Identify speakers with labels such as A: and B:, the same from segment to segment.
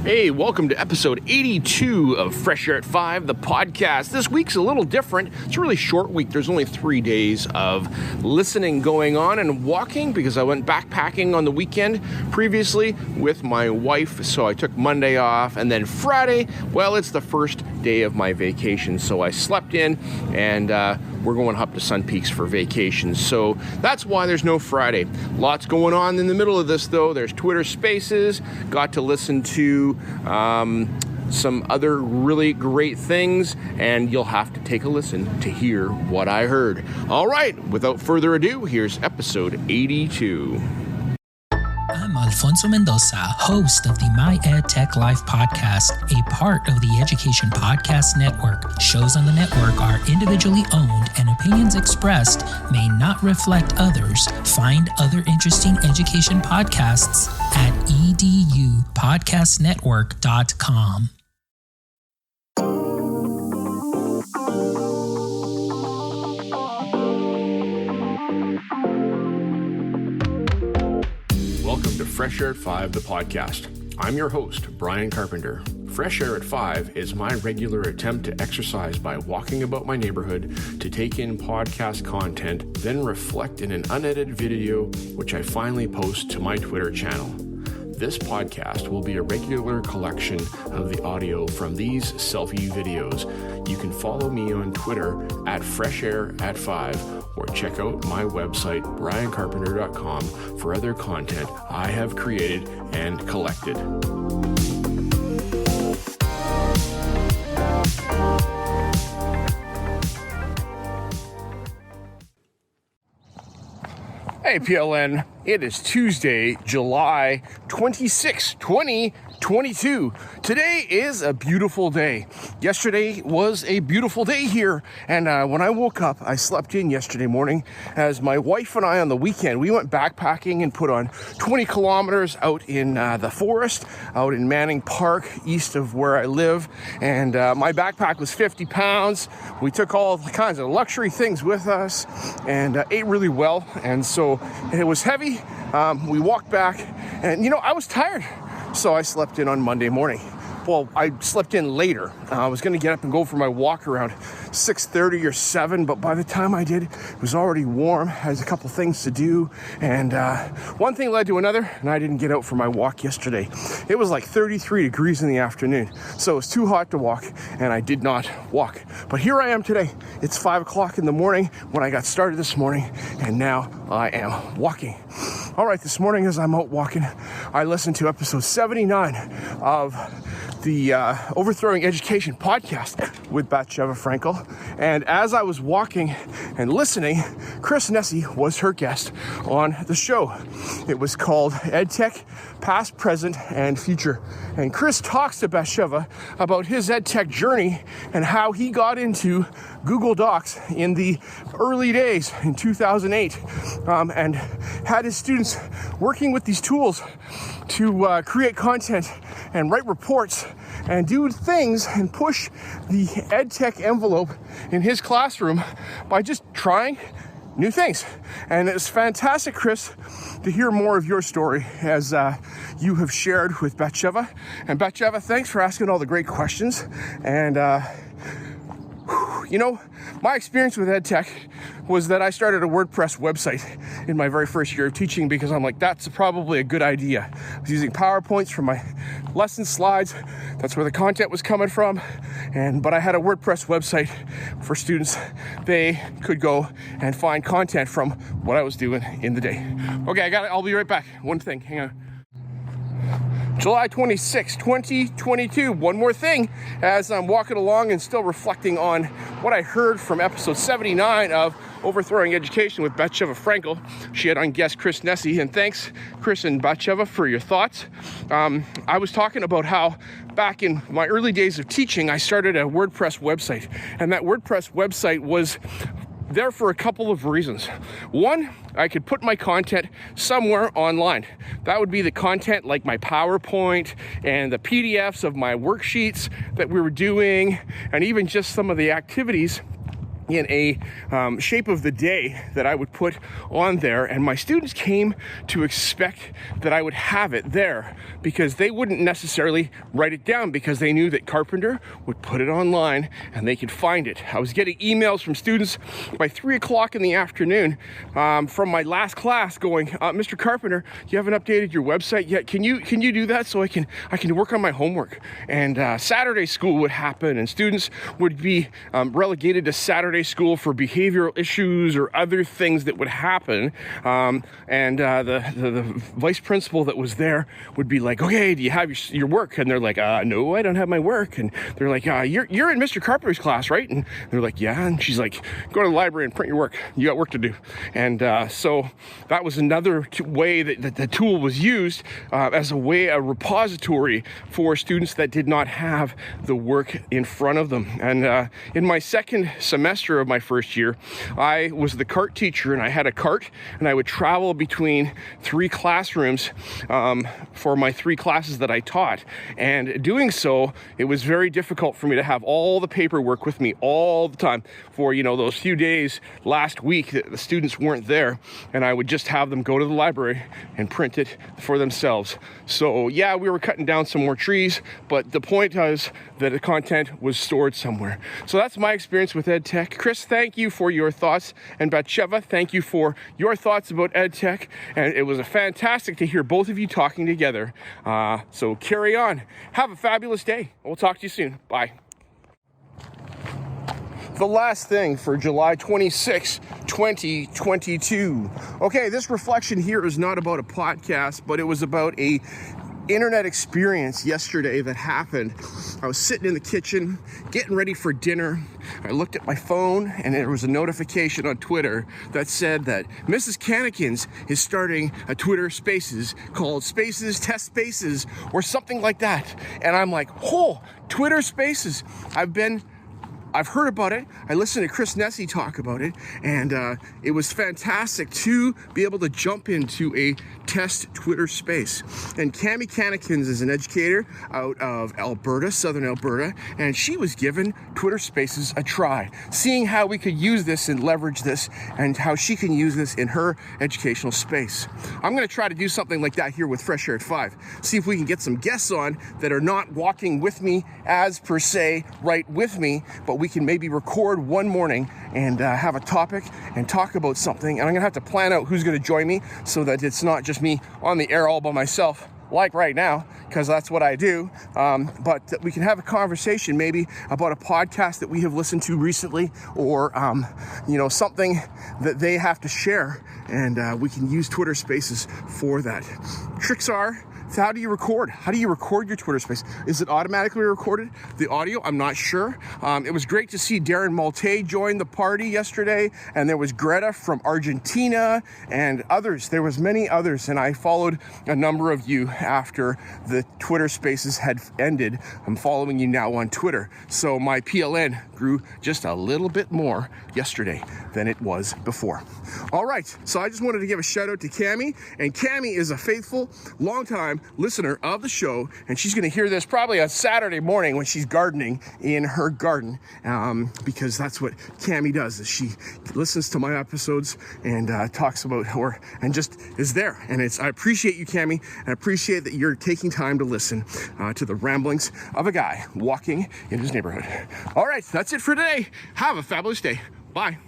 A: Hey, welcome to episode 82 of Fresh Air at 5, the podcast. This week's a little different. It's a really short week. There's only 3 days of listening going on and walking because I went backpacking on the weekend previously with my wife. So I took Monday off, and then Friday, well, it's the first day of my vacation. So I slept in, and we're going up to Sun Peaks for vacation. So that's why there's no Friday. Lots going on in the middle of this, though. There's Twitter Spaces. Got to listen to some other really great things, and you'll have to take a listen to hear what I heard. All right, without further ado, here's episode 82.
B: I'm Alfonso Mendoza, host of the My Ed Tech Life podcast, a part of the Education Podcast Network. Shows on the network are individually owned, and opinions expressed may not reflect others. Find other interesting education podcasts at edupodcastnetwork.com.
A: Welcome to Fresh Air at 5, the podcast. I'm your host, Brian Carpenter. Fresh Air at 5 is my regular attempt to exercise by walking about my neighborhood to take in podcast content, then reflect in an unedited video, which I finally post to my Twitter channel. This podcast will be a regular collection of the audio from these selfie videos. You can follow me on Twitter at Fresh Air at 5 or check out my website, briancarpenter.com, for other content I have created and collected. Hey PLN, it is Tuesday, July 26, 2022. Today is a beautiful day. Yesterday was a beautiful day here, and when I woke up, I slept in yesterday morning as my wife and I on the weekend, we went backpacking and put on 20 kilometers out in the forest, out in Manning Park, east of where I live, and my backpack was 50 pounds. We took all kinds of luxury things with us and ate really well, and so it was heavy. We walked back, and I was tired, so I slept in on Monday morning. Well, I slept in later. I was going to get up and go for my walk around 6:30 or 7, but by the time I did, it was already warm. I had a couple things to do, and one thing led to another, and I didn't get out for my walk yesterday. It was like 33 degrees in the afternoon, so it was too hot to walk, and I did not walk. But here I am today. It's 5 o'clock in the morning when I got started this morning, and now I am walking. All right, this morning as I'm out walking, I listened to episode 79 of the Overthrowing Education podcast with Batsheva Frankel. And as I was walking and listening, Chris Nesi was her guest on the show. It was called EdTech, Past, Present, and Future. And Chris talks to Batsheva about his EdTech journey and how he got into Google Docs in the early days in 2008 and had his students working with these tools to create content and write reports and do things and push the EdTech envelope in his classroom by just trying new things. And it's fantastic, Chris, to hear more of your story as you have shared with Batsheva. And Batsheva, thanks for asking all the great questions. And my experience with EdTech was that I started a WordPress website in my very first year of teaching because I'm like, that's probably a good idea. I was using PowerPoints for my lesson slides. That's where the content was coming from. But I had a WordPress website for students. They could go and find content from what I was doing in the day. Okay, I'll be right back. One thing, hang on. July 26, 2022. One more thing as I'm walking along and still reflecting on what I heard from episode 79 of Overthrowing Education with Batsheva Frankel. She had on guest Chris Nesi, and thanks, Chris and Batsheva, for your thoughts. I was talking about how back in my early days of teaching, I started a WordPress website, and that WordPress website was there for a couple of reasons. One, I could put my content somewhere online. That would be the content like my PowerPoint and the PDFs of my worksheets that we were doing, and even just some of the activities in a shape of the day that I would put on there, and my students came to expect that I would have it there because they wouldn't necessarily write it down because they knew that Carpenter would put it online and they could find it. I was getting emails from students by 3 o'clock in the afternoon from my last class going, Mr. Carpenter, you haven't updated your website yet. Can you do that so I can work on my homework? And Saturday school would happen, and students would be relegated to Saturday school for behavioral issues or other things that would happen. And the vice principal that was there would be like, okay, do you have your work? And they're like, no, I don't have my work. And they're like, you're in Mr. Carpenter's class, right? And they're like, yeah. And she's like, go to the library and print your work. You got work to do. And so that was another way that the tool was used as a repository for students that did not have the work in front of them. And in my second semester of my first year, I was the cart teacher, and I had a cart, and I would travel between 3 classrooms for my 3 classes that I taught. And doing so, it was very difficult for me to have all the paperwork with me all the time for, those few days last week that the students weren't there, and I would just have them go to the library and print it for themselves. So yeah, we were cutting down some more trees, but the point was that the content was stored somewhere. So that's my experience with EdTech. Chris, thank you for your thoughts, and Batsheva, thank you for your thoughts about EdTech, and it was fantastic to hear both of you talking together. So carry on. Have a fabulous day. We'll talk to you soon. Bye. The last thing for July 26, 2022. Okay, this reflection here is not about a podcast, but it was about a internet experience yesterday that happened. I was sitting in the kitchen getting ready for dinner. I looked at my phone and there was a notification on Twitter that said that Mrs. Cannikins is starting a Twitter Spaces called Spaces Test Spaces or something like that. And I'm like, oh, Twitter Spaces. I've heard about it. I listened to Chris Nessie talk about it, and it was fantastic to be able to jump into a test Twitter space. And Cami Cannikins is an educator out of Alberta, southern Alberta, and she was given Twitter Spaces a try, seeing how we could use this and leverage this and how she can use this in her educational space. I'm going to try to do something like that here with Fresh Air at 5. See if we can get some guests on that are not walking with me as per se right with me, but we can maybe record one morning and have a topic and talk about something. And I'm gonna have to plan out who's gonna join me so that it's not just me on the air all by myself like right now, because that's what I do. But that we can have a conversation maybe about a podcast that we have listened to recently, or something that they have to share, and we can use Twitter Spaces for that. Tricks are, how do you record? How do you record your Twitter Space? Is it automatically recorded? The audio, I'm not sure. It was great to see Darren Malte join the party yesterday, and there was Greta from Argentina and others. There was many others, and I followed a number of you after the Twitter Spaces had ended. I'm following you now on Twitter. So my PLN grew just a little bit more yesterday than it was before. All right, so I just wanted to give a shout out to Cami, and Cami is a faithful, long-time listener of the show, and she's going to hear this probably on Saturday morning when she's gardening in her garden, because that's what Cami does, is she listens to my episodes and talks about her and just is there. And I appreciate you, Cami, and I appreciate that you're taking time to listen to the ramblings of a guy walking in his neighborhood. All right, that's it for today. Have a fabulous day. Bye.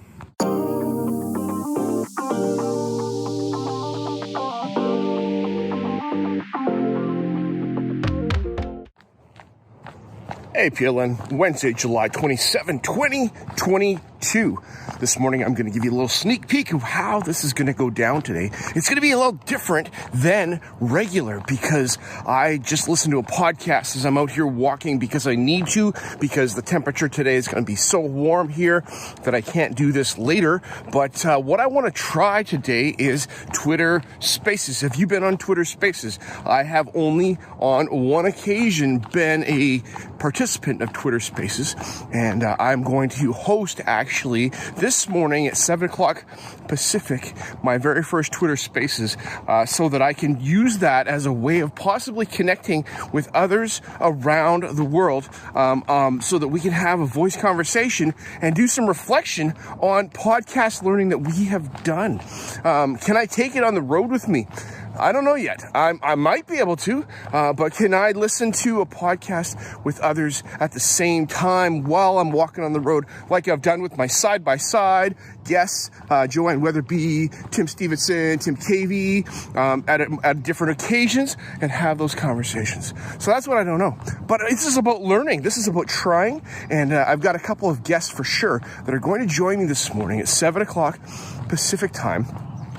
A: Hey, PLN, Wednesday, July 27, 2022. This morning, I'm going to give you a little sneak peek of how this is going to go down today. It's going to be a little different than regular because I just listened to a podcast as I'm out here walking because I need to, because the temperature today is going to be so warm here that I can't do this later. But what I want to try today is Twitter Spaces. Have you been on Twitter Spaces? I have only on one occasion been a participant of Twitter Spaces, and I'm going to host actually actually this morning at 7 o'clock Pacific, my very first Twitter Spaces, so that I can use that as a way of possibly connecting with others around the world, so that we can have a voice conversation and do some reflection on podcast learning that we have done. Can I take it on the road with me? I don't know yet. I might be able to, but can I listen to a podcast with others at the same time while I'm walking on the road, like I've done with my side-by-side guests, Joanne Weatherby, Tim Stevenson, Tim Cavey, at different occasions, and have those conversations? So that's what I don't know. But this is about learning. This is about trying, and I've got a couple of guests for sure that are going to join me this morning at 7 o'clock Pacific time.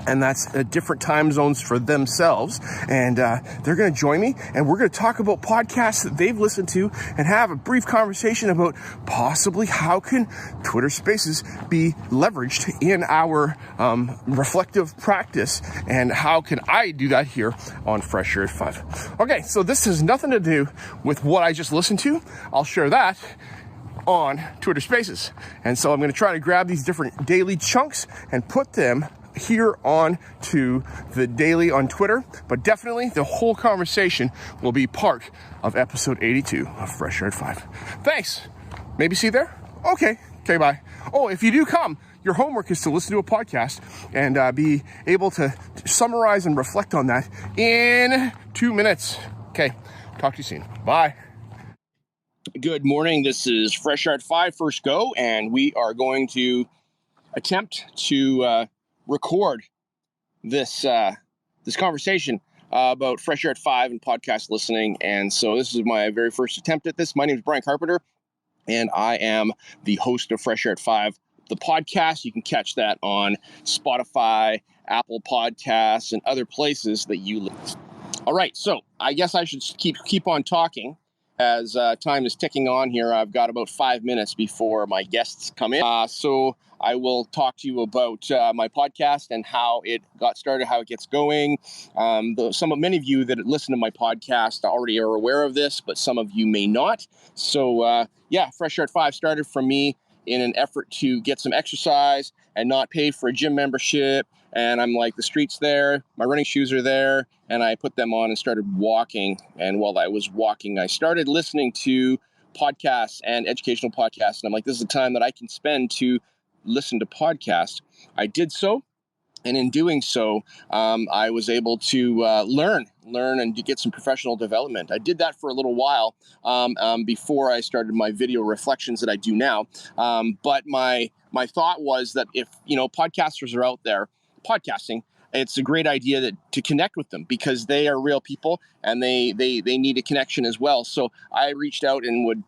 A: And that's different time zones for themselves. And they're going to join me, and we're going to talk about podcasts that they've listened to and have a brief conversation about possibly how can Twitter Spaces be leveraged in our reflective practice, and how can I do that here on Fresh Air at 5. Okay, so this has nothing to do with what I just listened to. I'll share that on Twitter Spaces. And so I'm going to try to grab these different daily chunks and put them here on to the daily on Twitter, but definitely the whole conversation will be part of episode 82 of Fresh Air at 5. Thanks. Maybe see you there? Okay, bye. Oh, if you do come, your homework is to listen to a podcast and be able to summarize and reflect on that in 2 minutes. Okay, talk to you soon. Bye. Good morning. This is Fresh Air at 5 First Go, and we are going to attempt to record this conversation about Fresh Air at 5 and podcast listening. And so this is my very first attempt at this. My name is Brian Carpenter, and I am the host of Fresh Air at 5, the podcast. You can catch that on Spotify, Apple Podcasts, and other places that you live. All right, so I guess I should keep on talking as time is ticking on here. I've got about 5 minutes before my guests come in. So I will talk to you about my podcast and how it got started, how it gets going. Many of you that listen to my podcast already are aware of this, but some of you may not. So Fresh Air at 5 started from me in an effort to get some exercise and not pay for a gym membership. And I'm like, the street's there, my running shoes are there, and I put them on and started walking. And while I was walking, I started listening to podcasts and educational podcasts. And I'm like, this is the time that I can spend to listen to podcasts. I did so. And in doing so, I was able to learn and to get some professional development. I did that for a little while before I started my video reflections that I do now. But my thought was that if, podcasters are out there podcasting, it's a great idea to connect with them, because they are real people and they need a connection as well. So I reached out and would,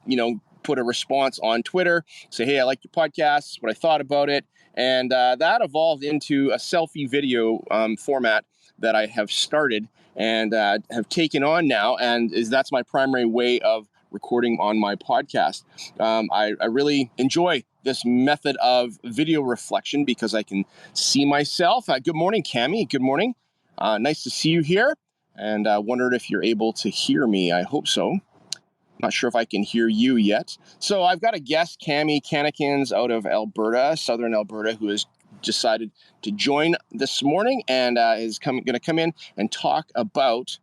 A: put a response on Twitter, say, hey, I like your podcast, what I thought about it. And that evolved into a selfie video format that I have started and have taken on now. And that's my primary way of recording on my podcast. I really enjoy this method of video reflection because I can see myself. Good morning, Cammie. Good morning. Nice to see you here. And I wondered if you're able to hear me. I hope so. Not sure if I can hear you yet. So I've got a guest, Cammie Cannikins, out of Alberta, southern Alberta, who has decided to join this morning and is going to come in and talk about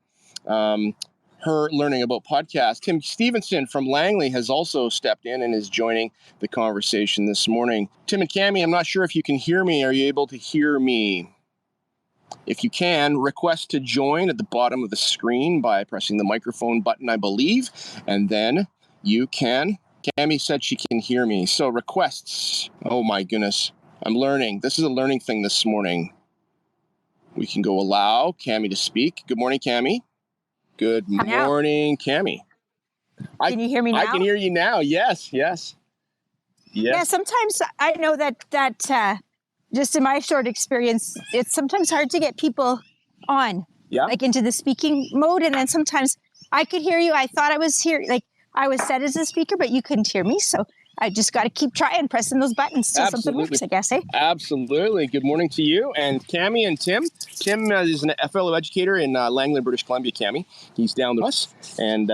A: her learning about podcasts. Tim Stevenson from Langley has also stepped in and is joining the conversation this morning. Tim and Cammie, I'm not sure if you can hear me. Are you able to hear me? If you can, request to join at the bottom of the screen by pressing the microphone button, I believe, and then you can. Cammie said she can hear me. So requests. Oh my goodness. I'm learning. This is a learning thing this morning. We can go allow Cammie to speak. Good morning, Cammie. Good morning, Cammie.
C: Can you hear me now?
A: I can hear you now. Yes.
C: Yeah, sometimes I know that just in my short experience, it's sometimes hard to get people on, like into the speaking mode. And then sometimes I could hear you. I thought I was here, like I was set as a speaker, but you couldn't hear me. So I just got to keep trying, pressing those buttons till something works, I guess, eh?
A: Absolutely. Good morning to you. And Cammie and Tim. Tim is a fellow educator in Langley, British Columbia, Cammie. He's down with us. And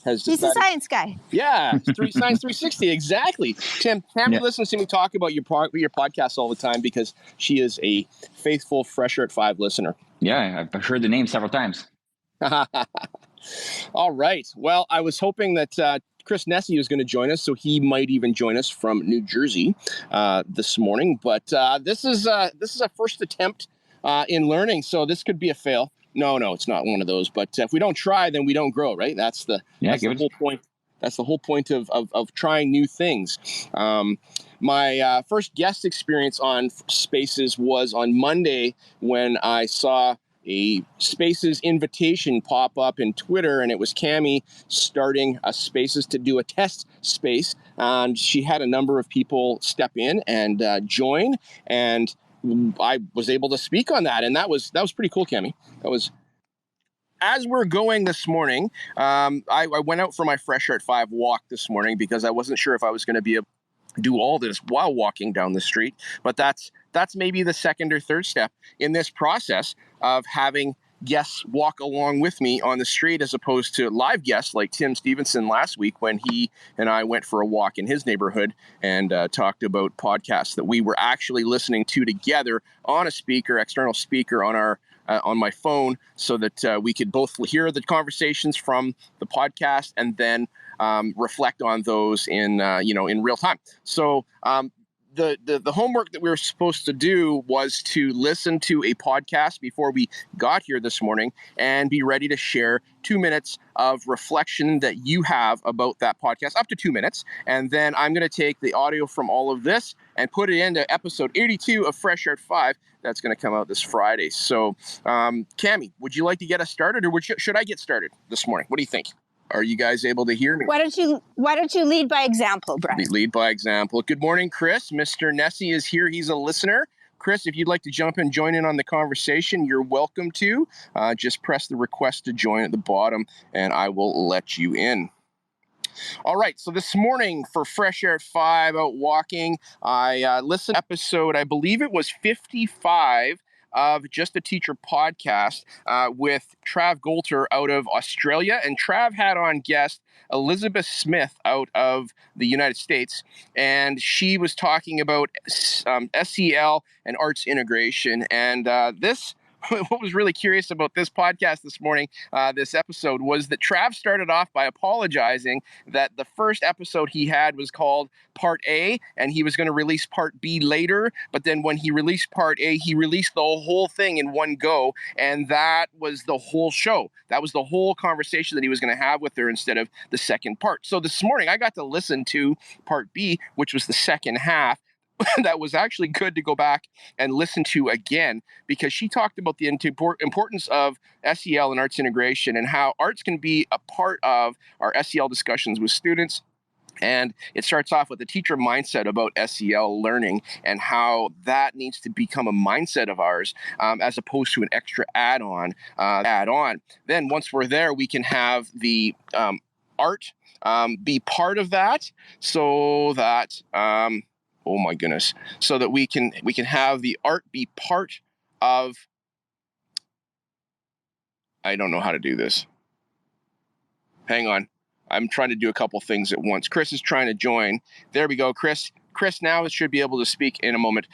A: has
C: He's
A: decided,
C: a science guy.
A: Yeah, Science 360, exactly. Tammy listens to me talk about your podcast all the time because she is a faithful Fresh Air at 5 listener.
D: Yeah, I've heard the name several times.
A: All right. Well, I was hoping that Chris Nesi was going to join us, so he might even join us from New Jersey this morning. But this is a first attempt in learning, so this could be a fail. No, it's not one of those. But if we don't try, then we don't grow, right? That's the whole point. That's the whole point of trying new things. My first guest experience on Spaces was on Monday when I saw a Spaces invitation pop up in Twitter, and it was Cami starting a Spaces to do a test space. And she had a number of people step in and join, and I was able to speak on that, and that was pretty cool, Cami. That was. As we're going this morning, I went out for my Fresh Air at 5 walk this morning because I wasn't sure if I was going to be able to do all this while walking down the street. But that's maybe the second or third step in this process of having guests walk along with me on the street as opposed to live guests like Tim Stevenson last week when he and I went for a walk in his neighborhood and talked about podcasts that we were actually listening to together on a external speaker on our on my phone, so that we could both hear the conversations from the podcast and then reflect on those in real time. So the homework that we were supposed to do was to listen to a podcast before we got here this morning and be ready to share 2 minutes of reflection that you have about that podcast, up to 2 minutes. And then I'm going to take the audio from all of this and put it into episode 82 of Fresh Air 5. That's going to come out this Friday. So, Cami, would you like to get us started, or should I get started this morning? What do you think? Are you guys able to hear me?
C: Why don't you lead by example, Brian?
A: Lead by example. Good morning, Chris. Mr. Nesi is here. He's a listener. Chris, if you'd like to jump in, join in on the conversation, you're welcome to. Just press the request to join at the bottom, and I will let you in. All right, so this morning for Fresh Air at 5 out walking, I listened to episode, I believe it was 55 of Just a Teacher podcast with Trav Golter out of Australia. And Trav had on guest Elizabeth Smith out of the United States. And she was talking about SEL and arts integration. And what was really curious about this podcast this morning, this episode, was that Trav started off by apologizing that the first episode he had was called Part A, and he was going to release Part B later. But then when he released Part A, he released the whole thing in one go, and that was the whole show. That was the whole conversation that he was going to have with her instead of the second part. So this morning, I got to listen to Part B, which was the second half. That was actually good to go back and listen to again, because she talked about the importance of SEL and arts integration and how arts can be a part of our SEL discussions with students. And it starts off with a teacher mindset about SEL learning and how that needs to become a mindset of ours as opposed to an extra add-on. Then once we're there, we can have the art be part of that, so that oh my goodness, so that we can have the art be part of, I don't know how to do this. Hang on. I'm trying to do a couple things at once. Chris is trying to join. There we go. Chris now should be able to speak in a moment.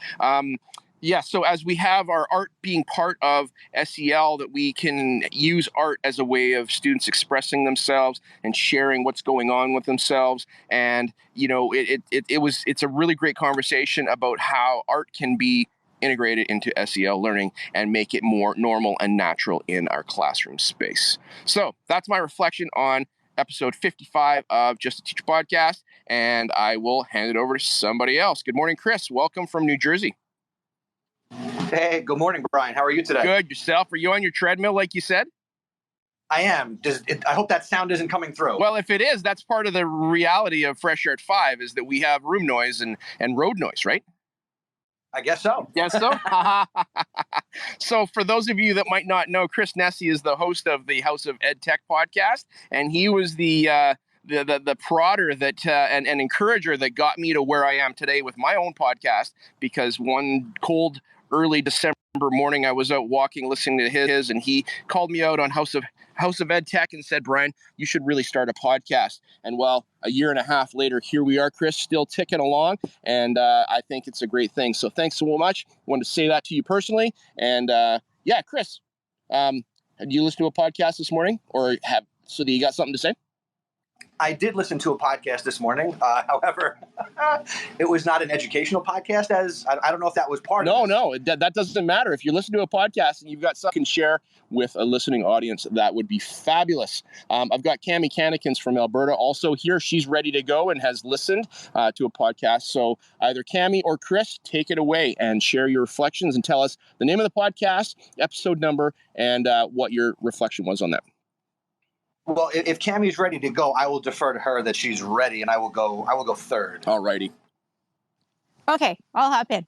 A: So as we have our art being part of SEL, that we can use art as a way of students expressing themselves and sharing what's going on with themselves. And, it's a really great conversation about how art can be integrated into SEL learning and make it more normal and natural in our classroom space. So that's my reflection on episode 55 of Just a Teacher podcast, and I will hand it over to somebody else. Good morning, Chris. Welcome from New Jersey.
E: Hey, good morning, Brian. How are you today?
A: Good. Yourself? Are you on your treadmill like you said?
E: I am. I hope that sound isn't coming through.
A: Well, if it is, that's part of the reality of Fresh Air at 5 is that we have room noise and road noise, right?
E: I guess so.
A: Guess so? So for those of you that might not know, Chris Nesi is the host of the House of Ed Tech podcast, and he was the prodder that and encourager that got me to where I am today with my own podcast, because one cold early December morning. I was out walking, listening to his, and he called me out on House of Ed Tech and said, Brian, you should really start a podcast. And well, a year and a half later, here we are, Chris, still ticking along. And I think it's a great thing. So thanks so much. I wanted to say that to you personally. And yeah, Chris, did you listen to a podcast this morning, or so do you got something to say?
E: I did listen to a podcast this morning. However, it was not an educational podcast. I don't know if that was part of it.
A: No, that doesn't matter. If you listen to a podcast and you've got something you can share with a listening audience, that would be fabulous. I've got Cami Cannikins from Alberta also here. She's ready to go and has listened to a podcast. So either Cami or Chris, take it away and share your reflections and tell us the name of the podcast, episode number, and what your reflection was on that.
E: Well, if Cammy's ready to go, I will defer to her that she's ready, and I will go third.
A: All righty.
C: Okay, I'll hop in.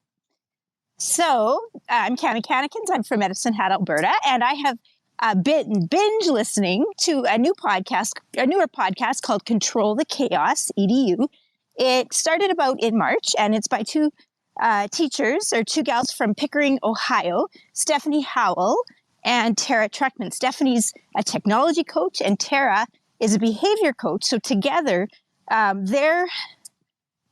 C: So I'm Cami Cannikins. I'm from Medicine Hat, Alberta, and I have been binge listening to a newer podcast called Control the Chaos, EDU. It started about in March, and it's by two teachers, or two gals from Pickering, Ohio, Stephanie Howell and Tara Truckman. Stephanie's a technology coach and Tara is a behavior coach. So together, their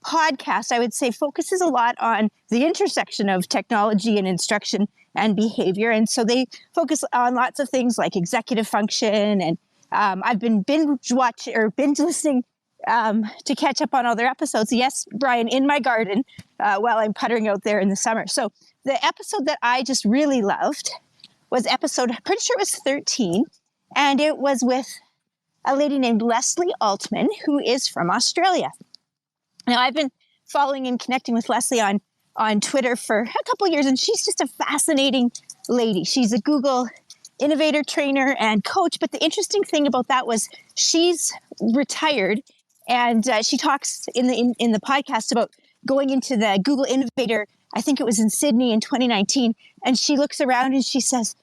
C: podcast, I would say, focuses a lot on the intersection of technology and instruction and behavior. And so they focus on lots of things like executive function. And I've been binge listening to catch up on all their episodes. Yes, Brian, in my garden while I'm puttering out there in the summer. So the episode that I just really loved was episode, I'm pretty sure it was 13, and it was with a lady named Leslie Altman, who is from Australia. Now, I've been following and connecting with Leslie on Twitter for a couple of years, and she's just a fascinating lady. She's a Google innovator trainer and coach, but the interesting thing about that was she's retired, and she talks in the podcast about going into the Google Innovator, I think it was in Sydney in 2019, and she looks around and she says,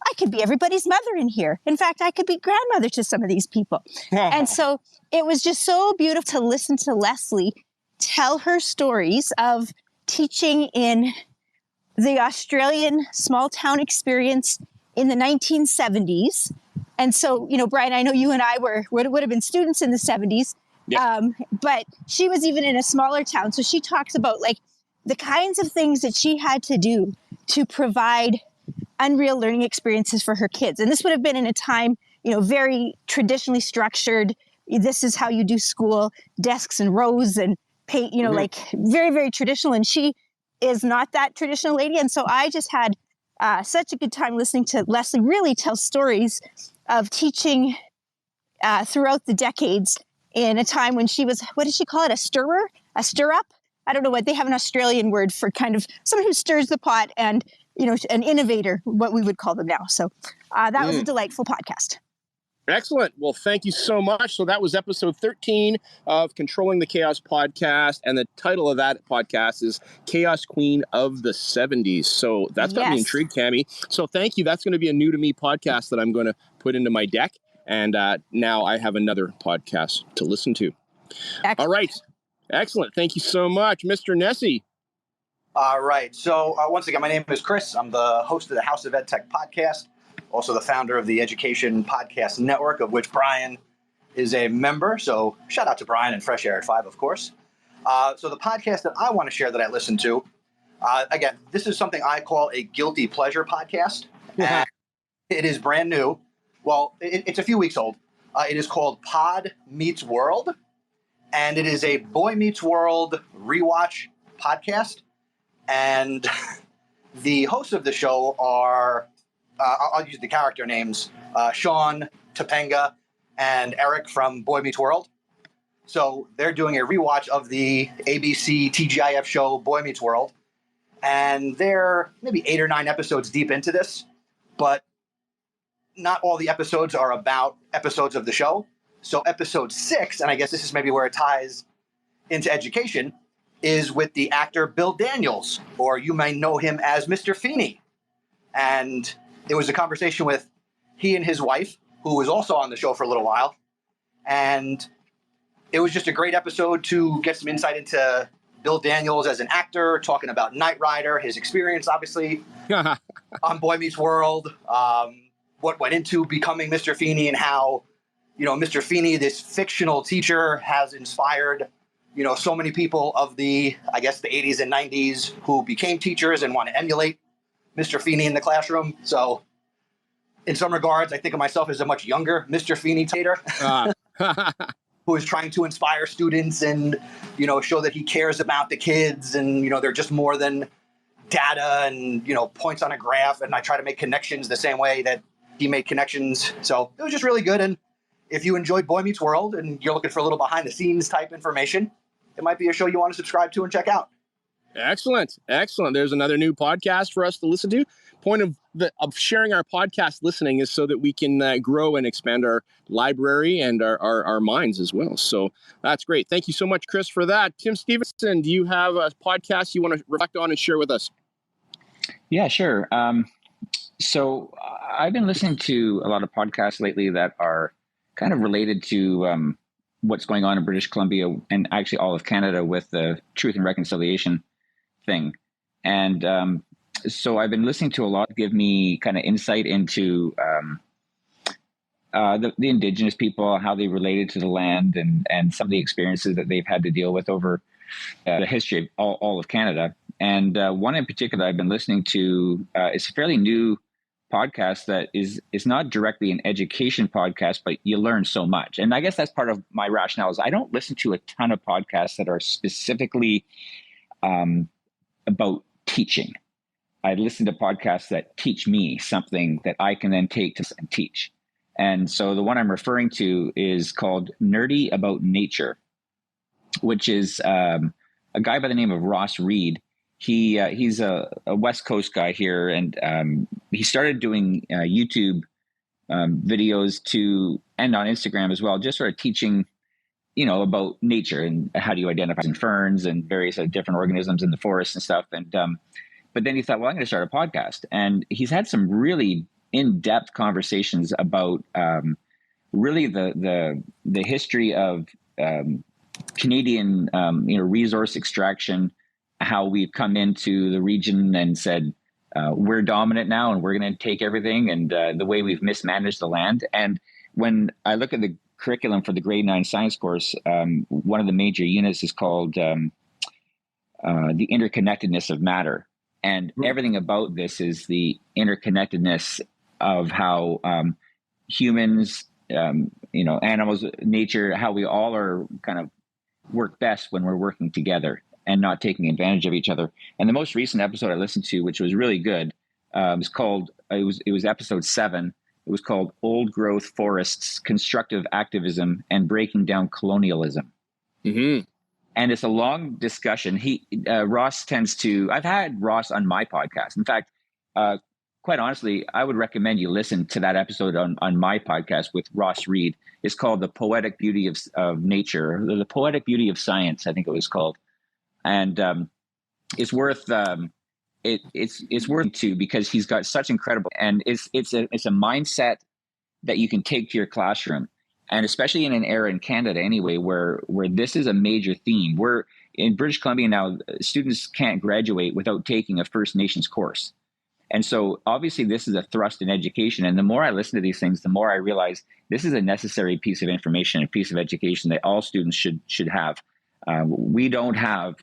C: I could be everybody's mother in here. In fact, I could be grandmother to some of these people. And so it was just so beautiful to listen to Leslie tell her stories of teaching in the Australian small town experience in the 1970s. And so, Brian, I know you and I would have been students in the 70s, but she was even in a smaller town. So she talks about like the kinds of things that she had to do to provide unreal learning experiences for her kids. And this would have been in a time, very traditionally structured. This is how you do school, desks and rows and paint, like very, very traditional. And she is not that traditional lady. And so I just had such a good time listening to Leslie really tell stories of teaching throughout the decades in a time when she was, what did she call it? A stirrer? A stir up? I don't know what they have an Australian word for kind of someone who stirs the pot and, an innovator, what we would call them now. So that was a delightful podcast.
A: Excellent. Well, thank you so much. So that was episode 13 of Controlling the Chaos podcast. And the title of that podcast is Chaos Queen of the 70s. So that's got me intrigued, Cami. So thank you. That's going to be a new to me podcast that I'm going to put into my deck. And now I have another podcast to listen to. Excellent. All right. Excellent. Thank you so much, Mr. Nessie.
E: All right. So once again, my name is Chris. I'm the host of the House of Ed Tech podcast, also the founder of the Education Podcast Network, of which Brian is a member. So shout out to Brian and Fresh Air at 5, of course. So the podcast that I want to share that I listen to, again, this is something I call a guilty pleasure podcast. And it is brand new. Well, it's a few weeks old. It is called Pod Meets World, and it is a Boy Meets World rewatch podcast. And the hosts of the show are, I'll use the character names, Sean, Topanga, and Eric from Boy Meets World. So they're doing a rewatch of the ABC TGIF show Boy Meets World. And they're maybe 8 or 9 episodes deep into this, but not all the episodes are about episodes of the show. So episode 6, and I guess this is maybe where it ties into education, is with the actor Bill Daniels, or you may know him as Mr. Feeney. And it was a conversation with he and his wife, who was also on the show for a little while. And it was just a great episode to get some insight into Bill Daniels as an actor, talking about Knight Rider, his experience, obviously, on Boy Meets World, what went into becoming Mr. Feeney, and how, Mr. Feeney, this fictional teacher, has inspired, so many people of the 80s and 90s who became teachers and want to emulate Mr. Feeney in the classroom. So in some regards, I think of myself as a much younger Mr. Feeney tater. Who is trying to inspire students and, show that he cares about the kids, and, they're just more than data and, points on a graph. And I try to make connections the same way that he made connections. So it was just really good. And if you enjoyed Boy Meets World and you're looking for a little behind the scenes type information, it might be a show you want to subscribe to and check out.
A: Excellent. There's another new podcast for us to listen to. Point of sharing our podcast listening is so that we can grow and expand our library and our minds as well. So that's great. Thank you so much, Chris, for that. Tim Stevenson, do you have a podcast you want to reflect on and share with us?
D: Yeah, sure. So I've been listening to a lot of podcasts lately that are kind of related to what's going on in British Columbia and actually all of Canada with the Truth and Reconciliation thing. And so I've been listening to a lot, give me kind of insight into the Indigenous people, how they related to the land, and some of the experiences that they've had to deal with over the history of all of Canada. And one in particular I've been listening to is a fairly new podcast that is not directly an education podcast, but you learn so much. And I guess that's part of my rationale is I don't listen to a ton of podcasts that are specifically about teaching. I listen to podcasts that teach me something that I can then take to and teach. And so the one I'm referring to is called Nerdy About Nature, which is a guy by the name of Ross Reed. He's a West Coast guy here, and he started doing YouTube videos and on Instagram as well, just sort of teaching, about nature and how do you identify ferns and various different organisms in the forest and stuff. And but then he thought, well, I'm going to start a podcast. And he's had some really in-depth conversations about really the history of Canadian resource extraction, how we've come into the region and said we're dominant now and we're going to take everything, and the way we've mismanaged the land. And when I look at the curriculum for the grade 9 science course, one of the major units is called the interconnectedness of matter. And everything about this is the interconnectedness of how humans, animals, nature, how we all are kind of work best when we're working together and not taking advantage of each other. And the most recent episode I listened to, which was really good, it was episode 7. It was called Old Growth Forests, Constructive Activism and Breaking Down Colonialism. Mm-hmm. And it's a long discussion. Ross I've had Ross on my podcast. In fact, quite honestly, I would recommend you listen to that episode on my podcast with Ross Reed. It's called The Poetic Beauty of Nature, The Poetic Beauty of Science, I think it was called. And it's worth it's worth to, because he's got such incredible, and it's a mindset that you can take to your classroom. And especially in an era in Canada anyway, where this is a major theme. We're in British Columbia now, students can't graduate without taking a First Nations course. And so obviously this is a thrust in education. And the more I listen to these things, the more I realize this is a necessary piece of information, a piece of education that all students should have. We don't have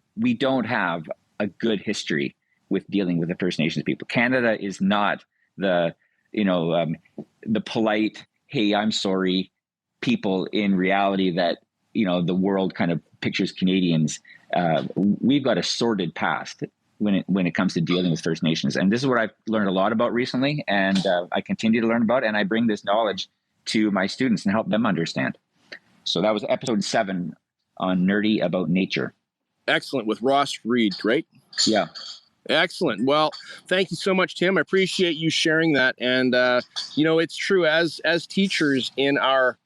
D: a good history with dealing with the First Nations people. Canada is not the polite, hey, I'm sorry, people in reality that the world kind of pictures Canadians. We've got a sordid past when it comes to dealing with First Nations, and this is what I've learned a lot about recently, and I continue to learn about, and I bring this knowledge to my students and help them understand. So that was episode 7 on Nerdy About Nature.
A: Excellent, with Ross Reed, right?
D: Yeah.
A: Excellent. Well, thank you so much, Tim. I appreciate you sharing that. And it's true, as teachers in our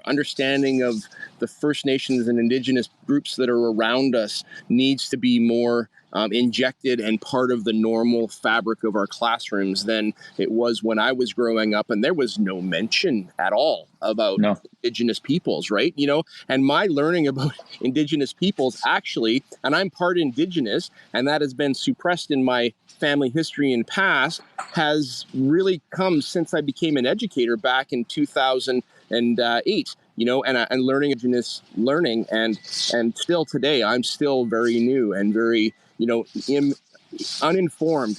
A: understanding of the First Nations and Indigenous groups that are around us needs to be more injected and part of the normal fabric of our classrooms than it was when I was growing up. And there was no mention at all about Indigenous peoples, right? You know, and my learning about Indigenous peoples actually, and I'm part Indigenous, and that has been suppressed in my family history and past, has really come since I became an educator back in 2008. You know, and learning Indigenous learning, and still today, I'm still very new and very, you know, uninformed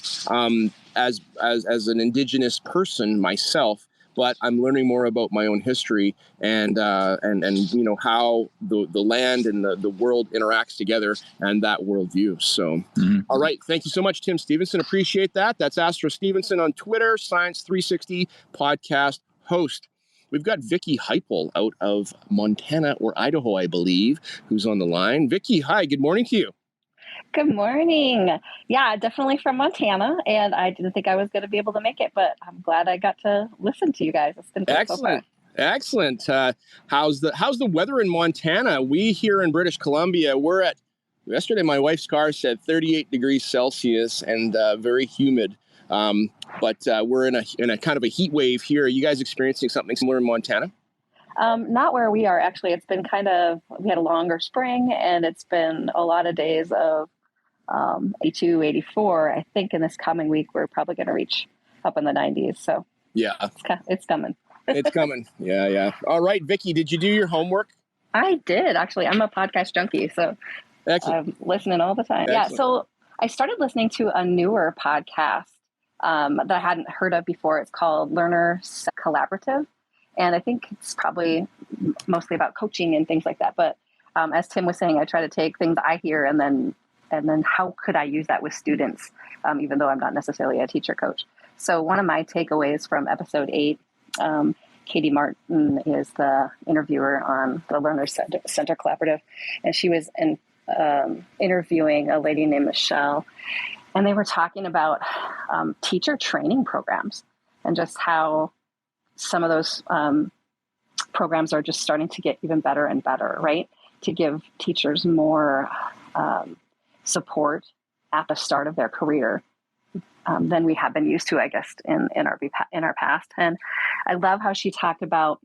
A: as an Indigenous person myself. But I'm learning more about my own history and you know, how the land and the world interacts together and that worldview. So, all right, thank you so much, Tim Stevenson. Appreciate that. That's Astro Stevenson on Twitter, Science 360 podcast host. We've got Vicky Heipel out of Montana or Idaho, I believe, who's on the line. Vicky, hi, good morning to you.
F: Good morning. Yeah, definitely from Montana, and I didn't think I was going to be able to make it, but I'm glad I got to listen to you guys. It's been good so far.
A: Excellent. How's the weather in Montana? We here in British Columbia, we're at, yesterday my wife's car said 38 degrees Celsius and very humid. But we're in a kind of a heat wave here. Are you guys experiencing something similar in Montana?
F: Not where we are, actually. It's been we had a longer spring, and it's been a lot of days of 82, 84. I think in this coming week, we're probably going to reach up in the 90s. So
A: yeah,
F: it's coming.
A: It's coming. Yeah. All right, Vicky, did you do your homework?
F: I did, actually. I'm a podcast junkie, so I'm listening all the time. Excellent. Yeah, so I started listening to a newer podcast that I hadn't heard of before. It's called Learner Collaborative. And I think it's probably mostly about coaching and things like that. But as Tim was saying, I try to take things I hear and then how could I use that with students, even though I'm not necessarily a teacher coach. So one of my takeaways from episode 8, Katie Martin is the interviewer on the Learner Center Collaborative. And she was interviewing a lady named Michelle. And they were talking about teacher training programs and just how some of those programs are just starting to get even better and better, right? To give teachers more support at the start of their career than we have been used to, I guess, in our past. And I love how she talked about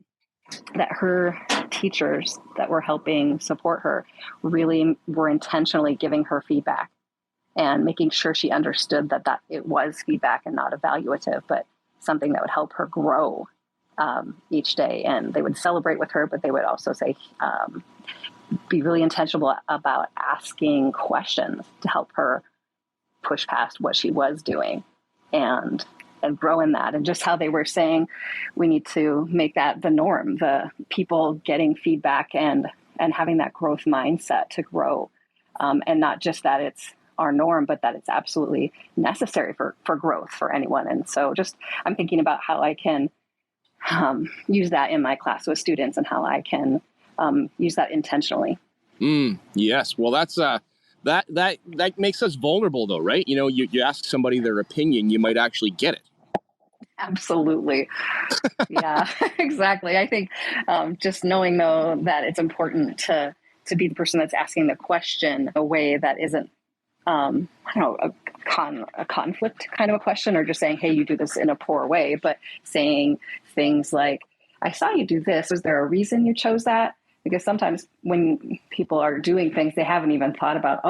F: that her teachers that were helping support her really were intentionally giving her feedback and making sure she understood that it was feedback and not evaluative, but something that would help her grow each day. And they would celebrate with her, but they would also say, be really intentional about asking questions to help her push past what she was doing and grow in that. And just how they were saying, we need to make that the norm, the people getting feedback and having that growth mindset to grow. And not just that it's our norm, but that it's absolutely necessary for growth for anyone. And so I'm thinking about how I can use that in my class with students and how I can use that intentionally.
A: Yes. Well, that's that makes us vulnerable though, right? You know, you ask somebody their opinion, you might actually get it.
F: Absolutely. Yeah, exactly. I think just knowing though that it's important to be the person that's asking the question a way that isn't I don't know, a conflict kind of a question, or just saying, hey, you do this in a poor way, but saying things like, I saw you do this. Was there a reason you chose that? Because sometimes when people are doing things, they haven't even thought about,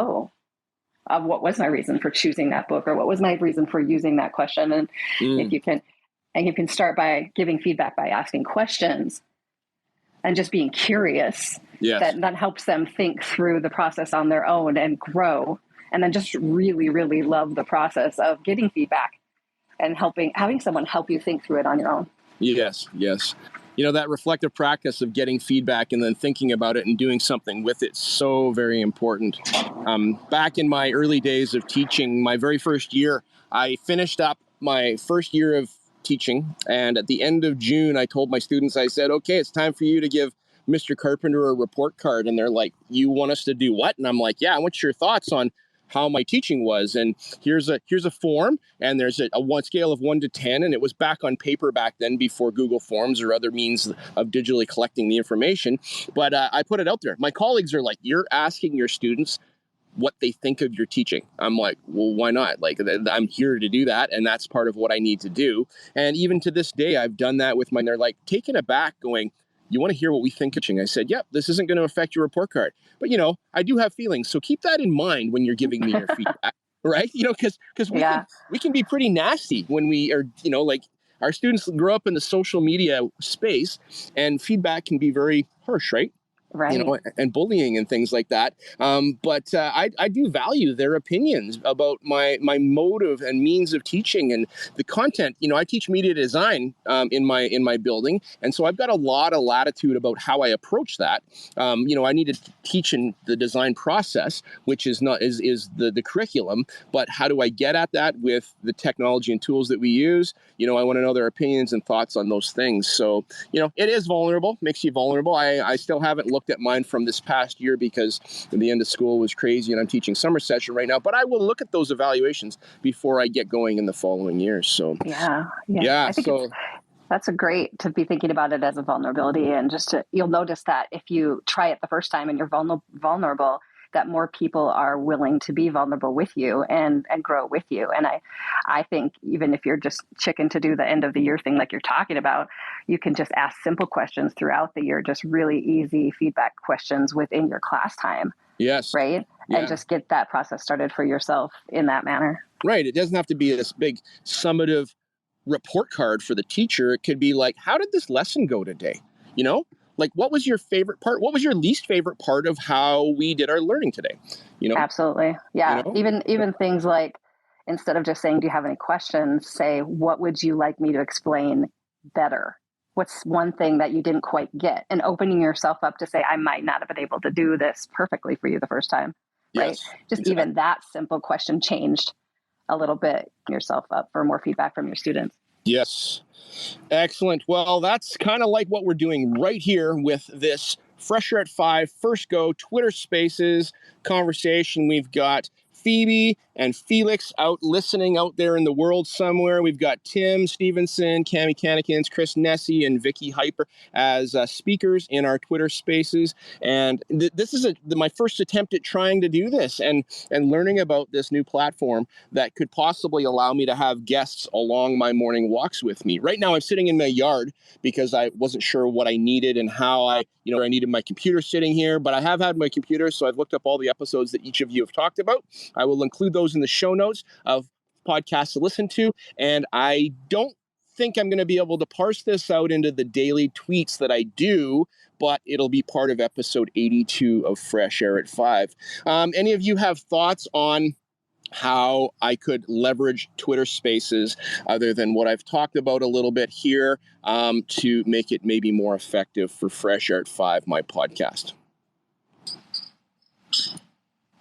F: what was my reason for choosing that book, or what was my reason for using that question? And if you can start by giving feedback by asking questions and just being curious, that helps them think through the process on their own and grow. And then just really, really love the process of getting feedback and having someone help you think through it on your own.
A: Yes. You know, that reflective practice of getting feedback and then thinking about it and doing something with it, so very important. Back in my early days of teaching, my very first year, I finished up my first year of teaching. And at the end of June, I told my students, I said, okay, it's time for you to give Mr. Carpenter a report card. And they're like, you want us to do what? And I'm like, yeah, what's your thoughts on how my teaching was. And here's a form, and there's a one scale of 1 to 10, and it was back on paper back then before Google Forms or other means of digitally collecting the information. But I put it out there. My colleagues are like, you're asking your students what they think of your teaching. I'm like, well, why not? Like, I'm here to do that, and that's part of what I need to do. And even to this day, I've done that with they're like taken aback going, you want to hear what we think of teaching? I said, yep, this isn't going to affect your report card. But, I do have feelings. So keep that in mind when you're giving me your feedback, right? Because we can be pretty nasty when we are, like our students grow up in the social media space, and feedback can be very harsh, right?
F: Right.
A: And bullying and things like that. But I do value their opinions about my motive and means of teaching and the content. I teach media design in my building, and so I've got a lot of latitude about how I approach that. I need to teach in the design process, which is the curriculum. But how do I get at that with the technology and tools that we use? I want to know their opinions and thoughts on those things. So it is vulnerable, makes you vulnerable. I still haven't looked at mine from this past year because the end of school was crazy and I'm teaching summer session right now, but I will look at those evaluations before I get going in the following years. So
F: yeah. I think that's a great to be thinking about it as a vulnerability, and you'll notice that if you try it the first time and you're vulnerable, that more people are willing to be vulnerable with you and grow with you. And I think even if you're just chicken to do the end of the year thing like you're talking about, you can just ask simple questions throughout the year, just really easy feedback questions within your class time.
A: Yes.
F: Right? Yeah. And just get that process started for yourself in that manner.
A: Right. It doesn't have to be this big summative report card for the teacher. It could be like, how did this lesson go today? Like, what was your favorite part? What was your least favorite part of how we did our learning today?
F: Absolutely. Yeah. Even things like, instead of just saying, do you have any questions, say, what would you like me to explain better? What's one thing that you didn't quite get? And opening yourself up to say, I might not have been able to do this perfectly for you the first time. Right.
A: Yes,
F: just exactly. Even that simple question changed a little bit yourself up for more feedback from your students.
A: Yes. Excellent. Well, that's kind of like what we're doing right here with this Fresher at 5 First Go Twitter Spaces conversation. We've got Phoebe and Felix out listening out there in the world somewhere. We've got Tim Stevenson, Cami Canikins, Chris Nessie, and Vicky Hyper as speakers in our Twitter Spaces. And this is my first attempt at trying to do this and learning about this new platform that could possibly allow me to have guests along my morning walks with me. Right now, I'm sitting in my yard because I wasn't sure what I needed and how I needed my computer sitting here, but I have had my computer, so I've looked up all the episodes that each of you have talked about. I will include those in the show notes of podcasts to listen to, and I don't think I'm going to be able to parse this out into the daily tweets that I do, but it'll be part of episode 82 of Fresh Air at 5. Any of you have thoughts on how I could leverage Twitter Spaces other than what I've talked about a little bit here to make it maybe more effective for Fresh Air at 5, my podcast?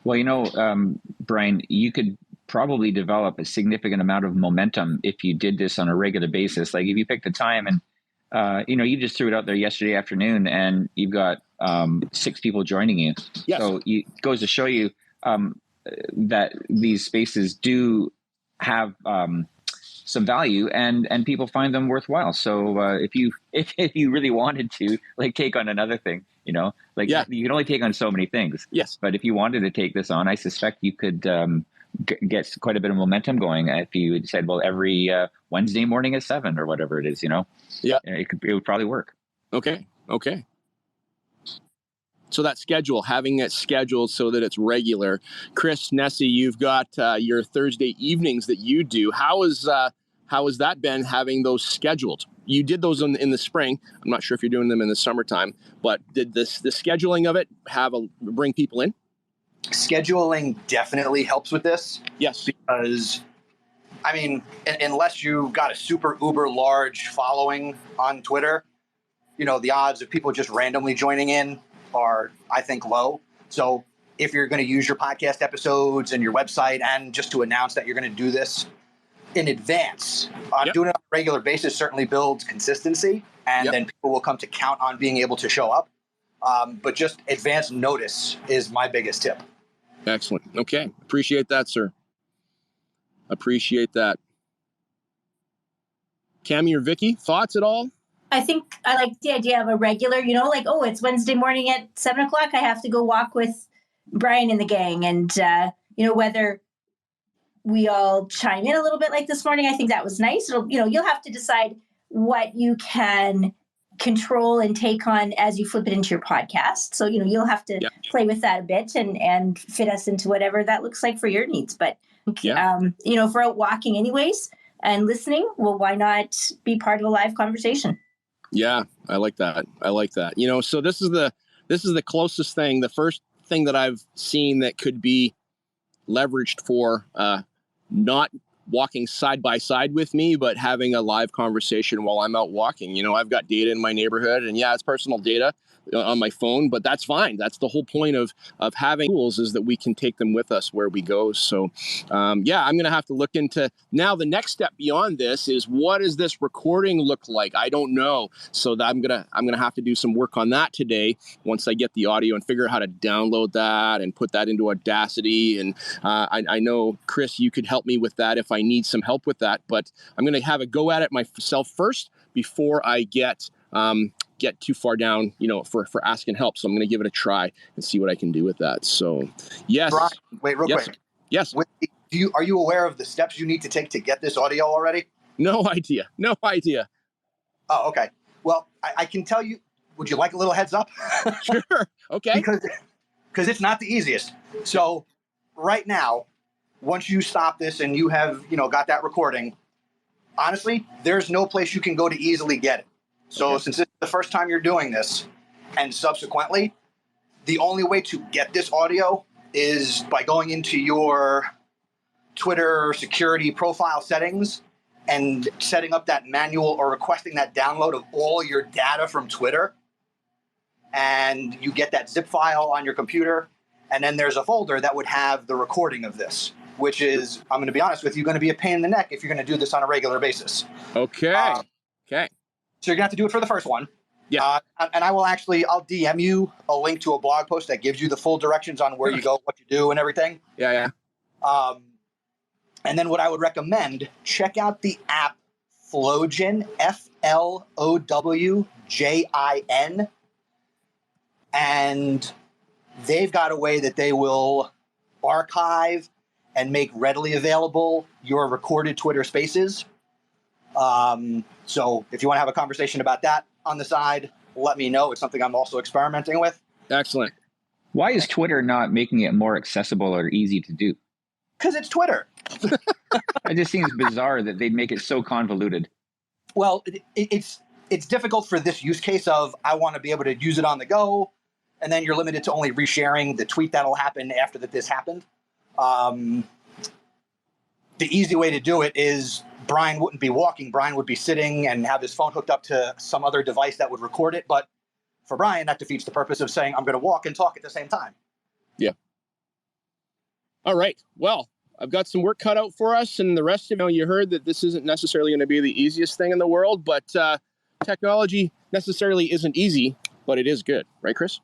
D: Well, Brian, you could probably develop a significant amount of momentum if you did this on a regular basis. Like if you picked a time and, you just threw it out there yesterday afternoon and you've got 6 people joining you.
A: Yes. So
D: it goes to show you that these spaces do have some value and people find them worthwhile. So if you really wanted to take on another thing, you can only take on so many things.
A: Yes.
D: But if you wanted to take this on, I suspect you could get quite a bit of momentum going if you had said, well, every Wednesday morning at 7 or whatever it is,
A: Yeah.
D: It would probably work.
A: Okay. So that schedule, having it scheduled so that it's regular. Chris Nessie, you've got your Thursday evenings that you do. How has that been, having those scheduled? You did those in the spring. I'm not sure if you're doing them in the summertime, but did the scheduling of it bring people in?
E: Scheduling definitely helps with this.
A: Yes.
E: Because, unless you got a super uber large following on Twitter, the odds of people just randomly joining in are, I think, low. So if you're going to use your podcast episodes and your website and just to announce that you're going to do this in advance, doing it on a regular basis certainly builds consistency, and then people will come to count on being able to show up. But just advance notice is my biggest tip.
A: Excellent. Okay. Appreciate that, sir. Appreciate that. Cammie or Vicky, thoughts at all?
C: I think I like the idea of a regular, like, oh, it's Wednesday morning at 7:00. I have to go walk with Brian and the gang. And, whether we all chime in a little bit like this morning, I think that was nice. You'll have to decide what you can control and take on as you flip it into your podcast. So, you'll have to play with that a bit and fit us into whatever that looks like for your needs. But, if we're out walking anyways and listening, well, why not be part of a live conversation?
A: Yeah, I like that. So this is the closest thing, the first thing that I've seen that could be leveraged for not walking side by side with me, but having a live conversation while I'm out walking. I've got data in my neighborhood, and it's personal data on my phone, but that's fine. That's the whole point of having tools, is that we can take them with us where we go. So I'm going to have to look into now. The next step beyond this is, what does this recording look like? I don't know. So I'm going to have to do some work on that today once I get the audio and figure out how to download that and put that into Audacity. And I know, Chris, you could help me with that if I need some help with that, but I'm going to have a go at it myself first before I get too far down, for asking help. So I'm going to give it a try and see what I can do with that. So, yes.
E: Brian, wait, real quick.
A: Yes.
E: Are you aware of the steps you need to take to get this audio already?
A: No idea.
E: Oh, okay. Well, I can tell you. Would you like a little heads up?
A: Sure. Okay.
E: Because it's not the easiest. So right now, once you stop this and you have, got that recording, honestly, there's no place you can go to easily get it. So since it's the first time you're doing this, and subsequently, the only way to get this audio is by going into your Twitter security profile settings and setting up that manual or requesting that download of all your data from Twitter. And you get that zip file on your computer. And then there's a folder that would have the recording of this, which is, I'm going to be honest with you, going to be a pain in the neck if you're going to do this on a regular basis.
A: Okay. Okay.
E: So you're going to have to do it for the first one.
A: Yeah.
E: And I'll DM you a link to a blog post that gives you the full directions on where you go, what you do, and everything.
A: Yeah.
E: And then what I would recommend, check out the app Flowjin, Flowjin. And they've got a way that they will archive and make readily available your recorded Twitter spaces. So if you want to have a conversation about that on the side, let me know. It's something I'm also experimenting with.
A: Excellent.
D: Why is Twitter not making it more accessible or easy to do?
E: Because it's Twitter.
D: It just seems bizarre that they make it so convoluted.
E: Well, it's difficult for this use case of, I want to be able to use it on the go, and then you're limited to only resharing the tweet that'll happen after that this happened. The easy way to do it is Brian wouldn't be walking. Brian would be sitting and have his phone hooked up to some other device that would record it. But for Brian, that defeats the purpose of saying, I'm going to walk and talk at the same time.
A: Yeah. All right. Well, I've got some work cut out for us. And the rest of you heard that this isn't necessarily going to be the easiest thing in the world. But technology necessarily isn't easy, but it is good. Right, Chris?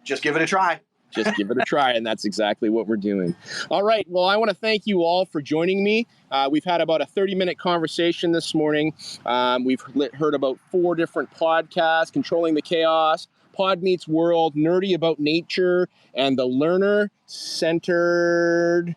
E: Just give it a try.
A: Just give it a try, and that's exactly what we're doing. All right. Well, I want to thank you all for joining me. We've had about a 30-minute conversation this morning. We've heard about 4 different podcasts: Controlling the Chaos, Pod Meets World, Nerdy About Nature, and the Learner-Centered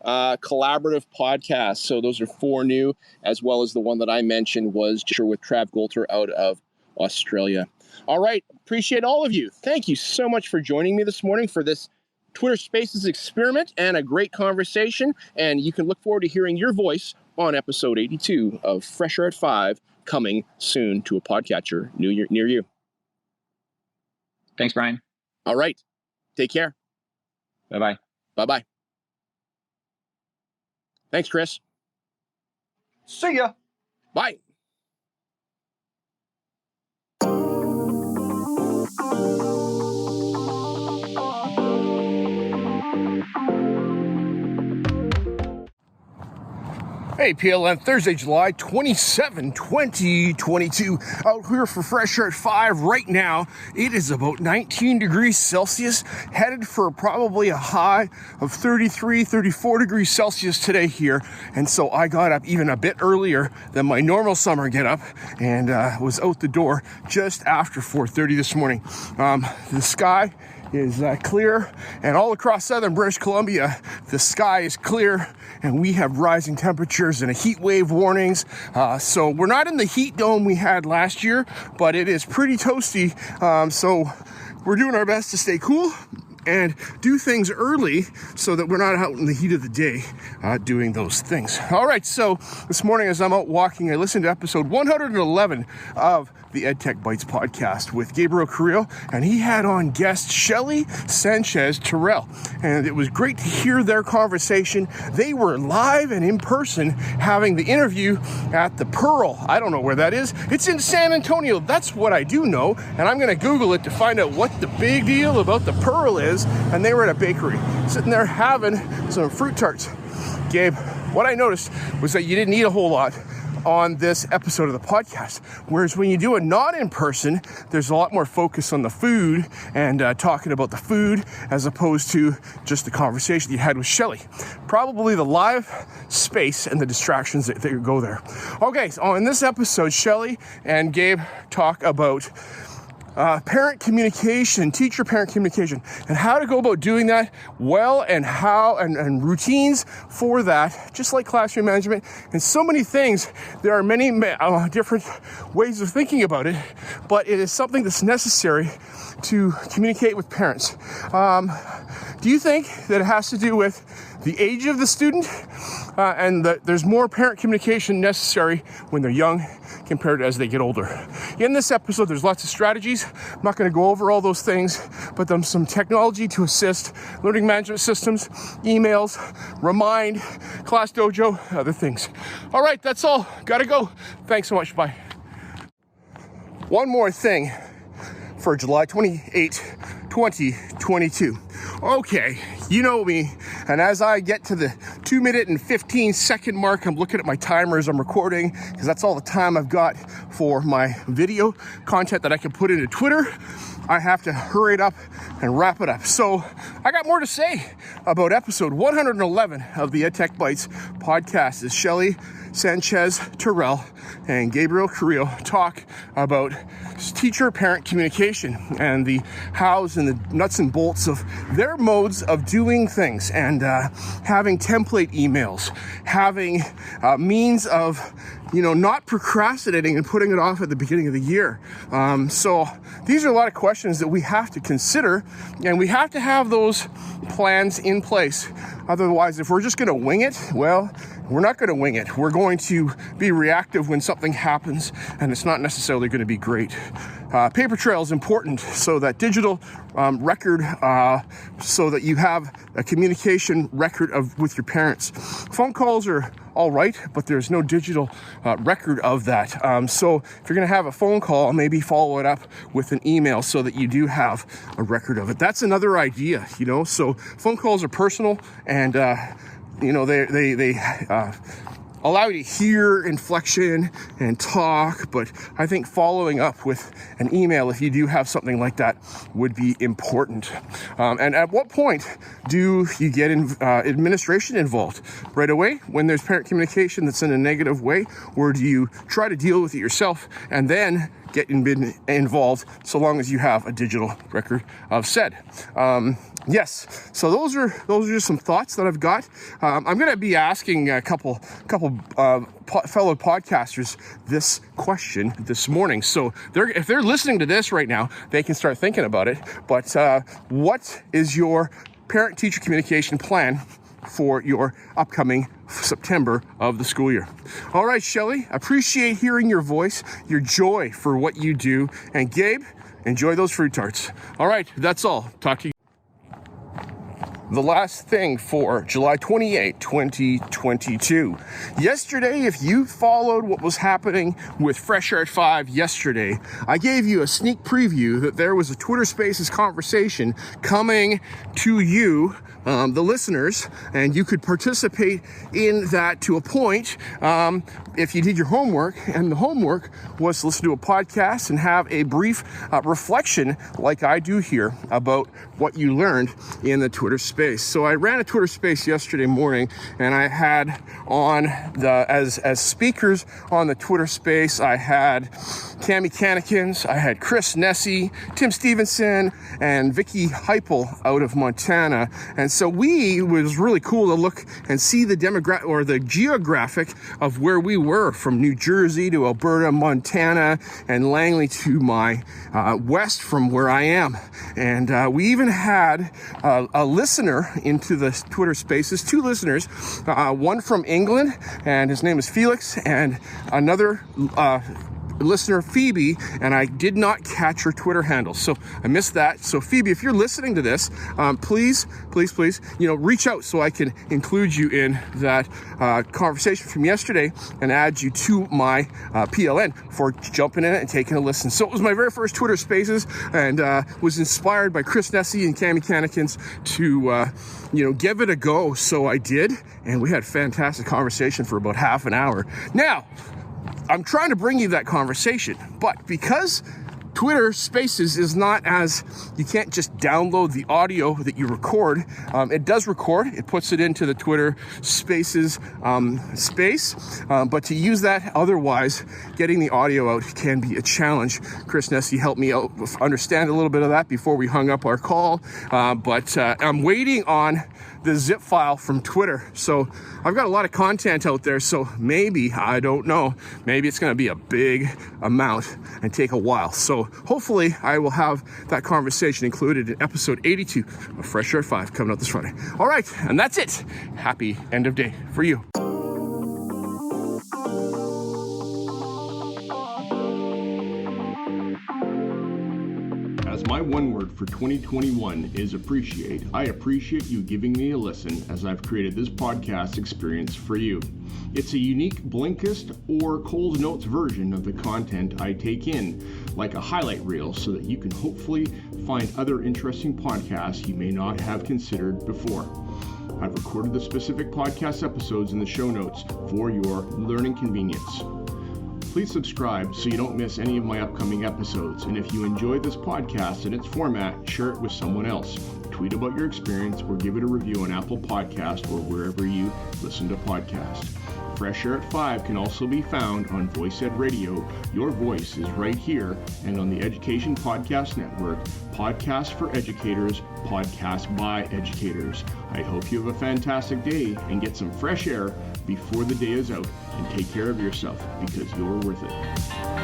A: Collaborative Podcast. So those are 4 new, as well as the one that I mentioned was with Trav Golter out of Australia. All right. Appreciate all of you. Thank you so much for joining me this morning for this Twitter Spaces experiment and a great conversation. And you can look forward to hearing your voice on episode 82 of Fresher at 5, coming soon to a podcatcher near you.
D: Thanks, Brian.
A: All right. Take care.
D: Bye-bye.
A: Bye-bye. Thanks, Chris.
E: See ya.
A: Bye. Hey, PLN, Thursday, July 27, 2022. Out here for Fresh Air at 5 right now. It is about 19 degrees Celsius, headed for probably a high of 33, 34 degrees Celsius today here. And so I got up even a bit earlier than my normal summer get up and was out the door just after 4:30 this morning. The sky is clear, and all across southern British Columbia, the sky is clear, and we have rising temperatures and a heat wave warnings. So we're not in the heat dome we had last year, but it is pretty toasty. So we're doing our best to stay cool and do things early so that we're not out in the heat of the day doing those things. All right, so this morning as I'm out walking, I listened to episode 111 of the EdTech Bites podcast with Gabriel Carrillo, and he had on guest Shelly Sanchez-Terrell, and it was great to hear their conversation. They were live and in person having the interview at the Pearl. I don't know where that is. It's in San Antonio. That's what I do know, and I'm going to Google it to find out what the big deal about the Pearl is. And they were at a bakery sitting there having some fruit tarts. Gabe, what I noticed was that you didn't eat a whole lot on this episode of the podcast, whereas when you do it not in person, there's a lot more focus on the food and talking about the food as opposed to just the conversation you had with Shelly. Probably the live space and the distractions that go there. Okay, so in this episode, Shelly and Gabe talk about parent communication, teacher-parent communication, and how to go about doing that well, and how and routines for that, just like classroom management and so many things. There are many different ways of thinking about it, but it is something that's necessary to communicate with parents. Do you think that it has to do with the age of the student and that there's more parent communication necessary when they're young compared to as they get older? In this episode, there's lots of strategies. I'm not going to go over all those things, but there's some technology to assist, learning management systems, emails, Remind, Class Dojo, other things. All right, that's all. Gotta go. Thanks so much. Bye. One more thing for July 28, 2022. Okay, you know me, and as I get to the 2-minute and 15-second mark, I'm looking at my timer as I'm recording, because that's all the time I've got for my video content that I can put into Twitter. I have to hurry it up and wrap it up. So I got more to say about episode 111 of the EdTech Bites podcast as Shelly Sanchez-Terrell and Gabriel Carrillo talk about teacher-parent communication and the hows and the nuts and bolts of their modes of doing things, and having template emails, having means of not procrastinating and putting it off at the beginning of the year. So these are a lot of questions that we have to consider, and we have to have those plans in place. Otherwise, if we're just going to wing it, well, we're not going to wing it. We're going to be reactive when something happens, and it's not necessarily going to be great. Paper trail is important, so that digital record, so that you have a communication record with your parents. Phone calls are all right, but there's no digital record of that. So if you're going to have a phone call, maybe follow it up with an email so that you do have a record of it. That's another idea, So phone calls are personal, and they allow you to hear inflection and talk, but I think following up with an email, if you do have something like that, would be important. And at what point do you get administration involved? Right away, when there's parent communication that's in a negative way, or do you try to deal with it yourself and then get involved, so long as you have a digital record of said? Yes, so those are just some thoughts that I've got. I'm going to be asking a couple fellow podcasters this question this morning. So if they're listening to this right now, they can start thinking about it. But what is your parent-teacher communication plan for your upcoming September of the school year? All right, Shelly, appreciate hearing your voice, your joy for what you do. And Gabe, enjoy those fruit tarts. All right, that's all. Talk to you. the last thing for July 28, 2022. Yesterday, if you followed what was happening with Fresh Air at 5 yesterday, I gave you a sneak preview that there was a Twitter Spaces conversation coming to you, the listeners, and you could participate in that to a point if you did your homework. And the homework was to listen to a podcast and have a brief reflection like I do here about what you learned in the Twitter space. So I ran a Twitter space yesterday morning, and I had on as speakers on the Twitter space, I had Cami Cannikins, I had Chris Nessie, Tim Stevenson, and Vicky Heupel out of Montana. And so it was really cool to look and see the demographic or the geographic of where we were, from New Jersey to Alberta, Montana, and Langley to my west from where I am. And we even had a listener into the Twitter spaces, 2 listeners, one from England, and his name is Felix, and another listener, Phoebe, and I did not catch her Twitter handle, so I missed that. So Phoebe, if you're listening to this, please, reach out so I can include you in that conversation from yesterday and add you to my PLN for jumping in it and taking a listen. So it was my very first Twitter Spaces, and was inspired by Chris Nessie and Cami Cannikins to give it a go. So I did, and we had a fantastic conversation for about half an hour. Now, I'm trying to bring you that conversation, but because Twitter Spaces is not as, you can't just download the audio that you record. It does record. It puts it into the Twitter Spaces space, but to use that otherwise, getting the audio out can be a challenge. Chris Nessie helped me out understand a little bit of that before we hung up our call, but I'm waiting on the zip file from Twitter. So I've got a lot of content out there, so maybe, I don't know, maybe it's going to be a big amount and take a while. So hopefully I will have that conversation included in episode 82 of Fresh Air 5 coming out this Friday. All right, and that's it. Happy end of day for you. My one word for 2021 is appreciate. I appreciate you giving me a listen as I've created this podcast experience for you. It's a unique Blinkist or Cold Notes version of the content I take in, like a highlight reel, so that you can hopefully find other interesting podcasts you may not have considered before. I've recorded the specific podcast episodes in the show notes for your learning convenience. Please subscribe so you don't miss any of my upcoming episodes. And if you enjoyed this podcast and its format, share it with someone else. Tweet about your experience or give it a review on Apple Podcast or wherever you listen to podcasts. Fresh Air at 5 can also be found on Voice Ed Radio. Your voice is right here, and on the Education Podcast Network, podcasts for educators, podcasts by educators. I hope you have a fantastic day and get some fresh air before the day is out, and take care of yourself because you're worth it.